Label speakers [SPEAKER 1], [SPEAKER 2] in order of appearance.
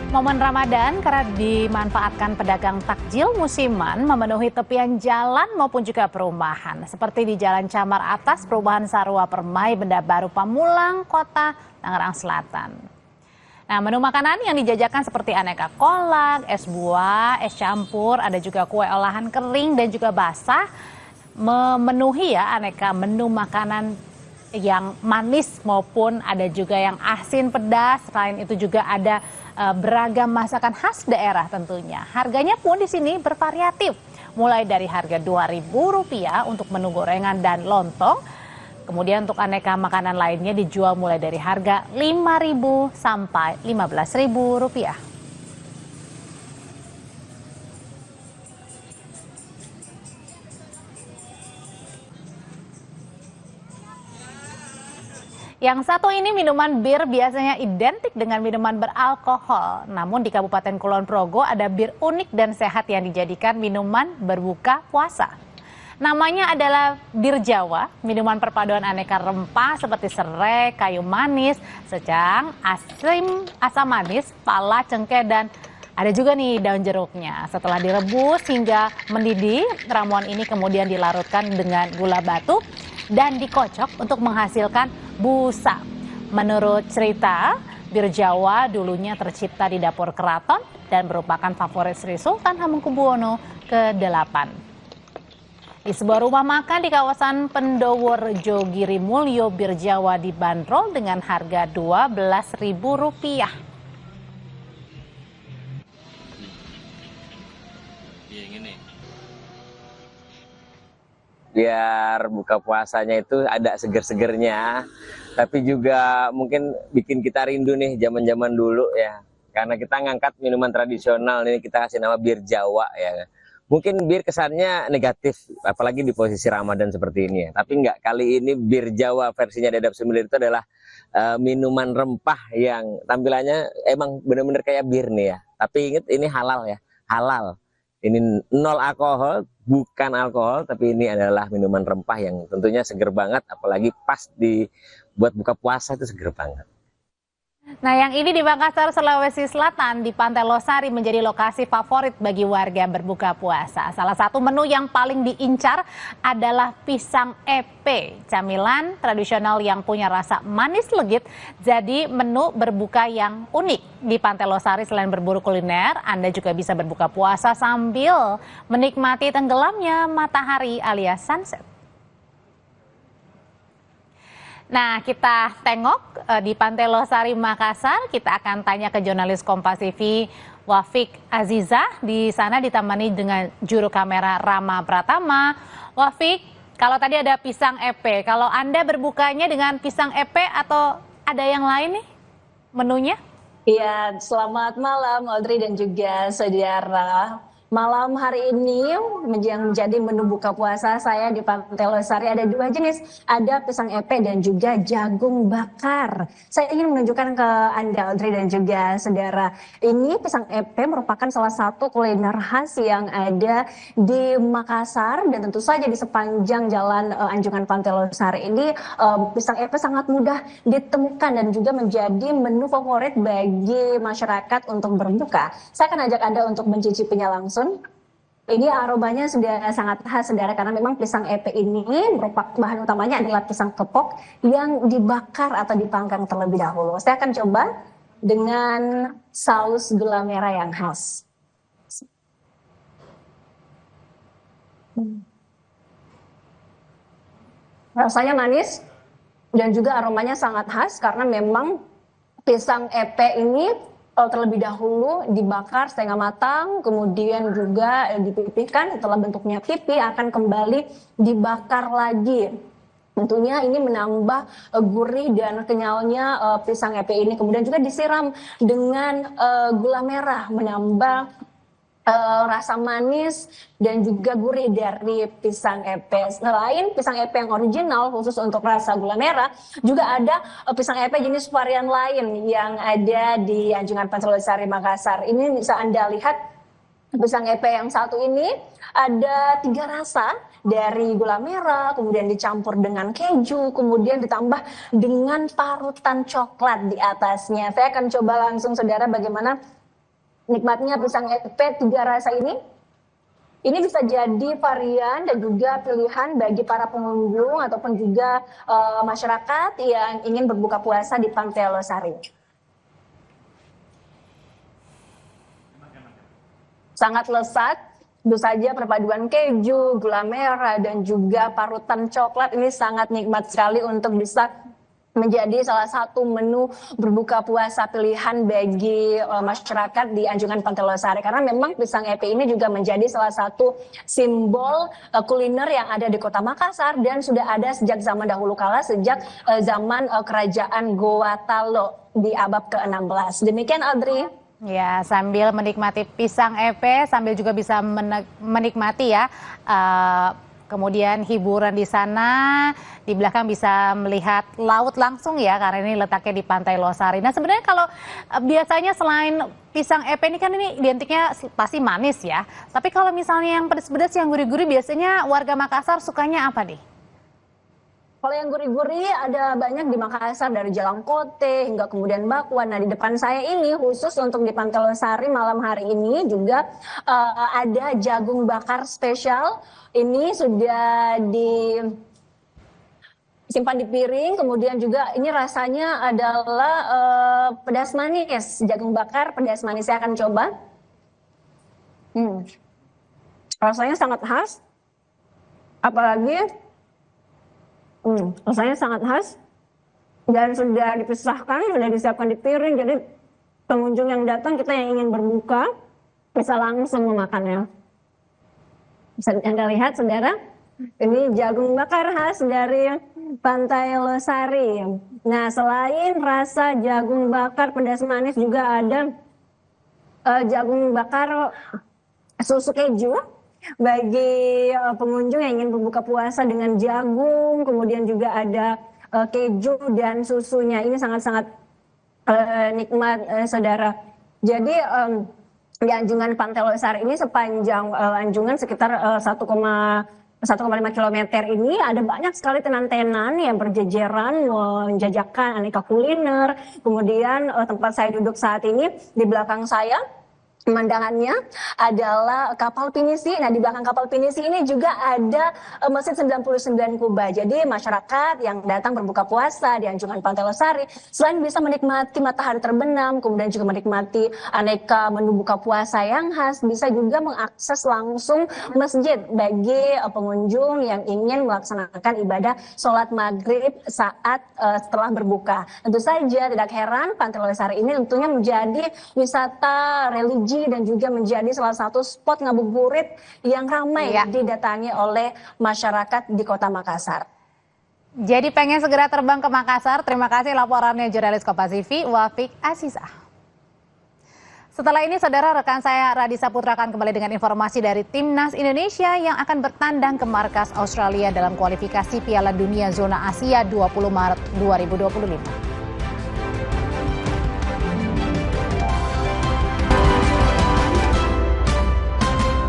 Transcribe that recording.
[SPEAKER 1] Momen Ramadan kerap dimanfaatkan pedagang takjil musiman memenuhi tepian jalan maupun juga perumahan. Seperti di Jalan Camar Atas, Perumahan Sarua Permai, Benda Baru Pamulang, Kota Tangerang Selatan. Nah, menu makanan yang dijajakan seperti aneka kolak, es buah, es campur, ada juga kue olahan kering dan juga basah, memenuhi ya aneka menu makanan yang manis maupun ada juga yang asin pedas. Selain itu juga ada beragam masakan khas daerah tentunya. Harganya pun di sini bervariatif, mulai dari harga Rp2.000 untuk menu gorengan dan lontong. Kemudian untuk aneka makanan lainnya dijual mulai dari harga Rp5.000 sampai Rp15.000. Yang satu ini minuman bir biasanya identik dengan minuman beralkohol. Namun di Kabupaten Kulon Progo ada bir unik dan sehat yang dijadikan minuman berbuka puasa. Namanya adalah bir Jawa, minuman perpaduan aneka rempah seperti serai, kayu manis, secang, asin, asam manis, pala, cengkeh, dan ada juga nih daun jeruknya. Setelah direbus hingga mendidih, ramuan ini kemudian dilarutkan dengan gula batu dan dikocok untuk menghasilkan busa. Menurut cerita, bir Jawa dulunya tercipta di dapur keraton dan merupakan favorit Sri Sultan Hamengkubuwono ke-8. Di sebuah rumah makan di kawasan Pendoworejo Girimulyo, bir Jawa dibanderol dengan harga Rp12.000.
[SPEAKER 2] Biar buka puasanya itu ada seger-segernya, tapi juga mungkin bikin kita rindu nih zaman-zaman dulu ya, karena kita ngangkat minuman tradisional ini, kita kasih nama bir Jawa ya. Mungkin bir kesannya negatif, apalagi di posisi Ramadan seperti ini ya, tapi enggak, kali ini bir Jawa versinya Dedap Sembilir itu adalah minuman rempah yang tampilannya emang bener-bener kayak bir nih ya, tapi inget ini halal ya, halal. Ini nol alkohol, bukan alkohol, tapi ini adalah minuman rempah yang tentunya seger banget, apalagi pas dibuat buka puasa itu seger banget.
[SPEAKER 1] Nah, yang ini di Makassar, Sulawesi Selatan, di Pantai Losari menjadi lokasi favorit bagi warga berbuka puasa. Salah satu menu yang paling diincar adalah pisang epe, camilan tradisional yang punya rasa manis legit. Jadi menu berbuka yang unik. Di Pantai Losari selain berburu kuliner, Anda juga bisa berbuka puasa sambil menikmati tenggelamnya matahari alias sunset. Nah, kita tengok di Pantai Losari, Makassar. Kita akan tanya ke jurnalis Kompas TV Wafik Azizah. Di sana ditemani dengan juru kamera Rama Pratama. Wafik, kalau tadi ada pisang epe, kalau Anda berbukanya dengan pisang epe atau ada yang lain nih menunya?
[SPEAKER 3] Iya, selamat malam Audrey dan juga saudara. Malam hari ini yang menjadi menu buka puasa saya di Pantai Losari ada dua jenis, ada pisang epe dan juga jagung bakar. Saya ingin menunjukkan ke Anda, Audrey dan juga saudara, ini pisang epe merupakan salah satu kuliner khas yang ada di Makassar, dan tentu saja di sepanjang jalan Anjungan Pantai Losari ini pisang epe sangat mudah ditemukan dan juga menjadi menu favorit bagi masyarakat untuk berbuka. Saya akan ajak Anda untuk mencicipinya langsung. Ini aromanya sudah sangat khas, saudara, karena memang pisang epe ini merupakan bahan utamanya adalah pisang kepok yang dibakar atau dipanggang terlebih dahulu. Saya akan coba dengan saus gula merah yang khas. Rasanya manis dan juga aromanya sangat khas karena memang pisang epe ini terlebih dahulu dibakar setengah matang, kemudian juga dipipihkan. Setelah bentuknya pipih akan kembali dibakar lagi. Tentunya ini menambah gurih dan kenyalnya pisang epe ini. Kemudian juga disiram dengan gula merah, menambah rasa manis dan juga gurih dari pisang epe. Selain pisang epe yang original khusus untuk rasa gula merah, juga ada pisang epe jenis varian lain yang ada di Anjungan Pantai Losari, Makassar. Ini bisa Anda lihat pisang epe yang satu ini ada 3 rasa, dari gula merah, kemudian dicampur dengan keju, kemudian ditambah dengan parutan coklat di atasnya. Saya akan coba langsung, saudara, bagaimana nikmatnya pisang epe 3 rasa ini bisa jadi varian dan juga pilihan bagi para pengunjung ataupun juga masyarakat yang ingin berbuka puasa di Pantai Losari. Sangat lezat, tentu saja perpaduan keju, gula merah, dan juga parutan coklat ini sangat nikmat sekali untuk bisa menjadi salah satu menu berbuka puasa pilihan bagi masyarakat di Anjungan Pantai Losari, karena memang pisang epe ini juga menjadi salah satu simbol kuliner yang ada di Kota Makassar dan sudah ada sejak zaman dahulu kala, sejak zaman kerajaan Goa Talo di abad ke-16. Demikian Audrey.
[SPEAKER 1] Ya, sambil menikmati pisang epe, sambil juga bisa menikmati ya kemudian hiburan di sana, di belakang bisa melihat laut langsung ya, karena ini letaknya di Pantai Losari. Nah sebenarnya kalau biasanya selain pisang epe ini kan ini identiknya pasti manis ya. Tapi kalau misalnya yang pedas-pedas, yang gurih-gurih, biasanya warga Makassar sukanya apa nih?
[SPEAKER 3] Kalau yang gurih-gurih ada banyak di Makassar, dari Jalangkote hingga kemudian bakwan. Nah di depan saya ini khusus untuk di Pantai Losari malam hari ini juga ada jagung bakar spesial. Ini sudah disimpan di piring, kemudian juga ini rasanya adalah pedas manis. Jagung bakar pedas manis, saya akan coba. Rasanya sangat khas, apalagi rasanya sangat khas dan sudah dipisahkan, sudah disiapkan di piring. Jadi pengunjung yang datang, kita yang ingin berbuka bisa langsung memakannya. Bisa Anda lihat saudara, ini jagung bakar khas dari Pantai Losari. Nah selain rasa jagung bakar pedas manis juga ada jagung bakar susu keju bagi pengunjung yang ingin berbuka puasa dengan jagung, kemudian juga ada keju dan susunya. Ini sangat-sangat nikmat saudara. Jadi di Anjungan Pantai Losari ini sepanjang Anjungan sekitar 1,5 kilometer ini ada banyak sekali tenan-tenan yang berjejeran menjajakan aneka kuliner. Kemudian tempat saya duduk saat ini, di belakang saya pemandangannya adalah kapal pinisi. Nah, di belakang kapal pinisi ini juga ada Masjid 99 Kuba. Jadi masyarakat yang datang berbuka puasa di Anjungan Pantai Losari, selain bisa menikmati matahari terbenam, kemudian juga menikmati aneka menu buka puasa yang khas, bisa juga mengakses langsung masjid bagi pengunjung yang ingin melaksanakan ibadah sholat maghrib saat setelah berbuka. Tentu saja tidak heran Pantai Losari ini tentunya menjadi wisata religi dan juga menjadi salah satu spot ngabuburit yang ramai didatangi oleh masyarakat di Kota Makassar.
[SPEAKER 1] Jadi pengen segera terbang ke Makassar. Terima kasih laporannya jurnalis Kompas TV, Wafik Asisah. Setelah ini, saudara, rekan saya Radisa Putra akan kembali dengan informasi dari Timnas Indonesia yang akan bertandang ke markas Australia dalam kualifikasi Piala Dunia Zona Asia 20 Maret 2025.